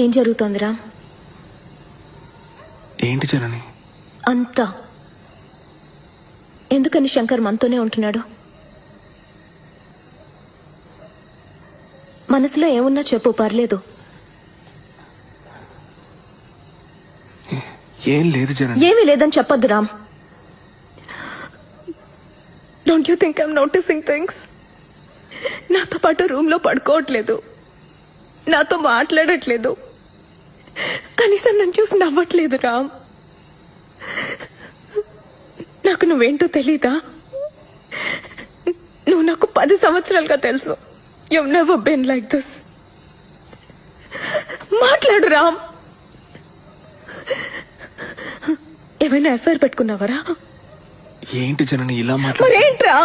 ఏం జరుగుతోంది రామ్? ఏంటి జనని? అంతా ఎందుకని శంకర్ మనతోనే ఉంటున్నాడు? మనసులో ఏమున్నా చెప్పు, పర్లేదు. ఏం లేదు జనని. ఏమీ లేదని చెప్పొద్దు Ram. Don't you think I'm noticing things? నాతో పాటు రూమ్ లో పడుకోవట్లేదు, నాతో మాట్లాడట్లేదు, కనీసం నన్ను చూసి నవ్వట్లేదు రామ్. నాకు నువ్వేంటో తెలీదా? నువ్వు నాకు 10 సంవత్సరాలుగా తెలుసు. You've never been like this. మాట్లాడు రామ్. ఏమైనా ఎఫ్ఐఆర్ పెట్టుకున్నావరా? ఏంటి జనని ఇలా మాట్లాడు? మరేంట్రా?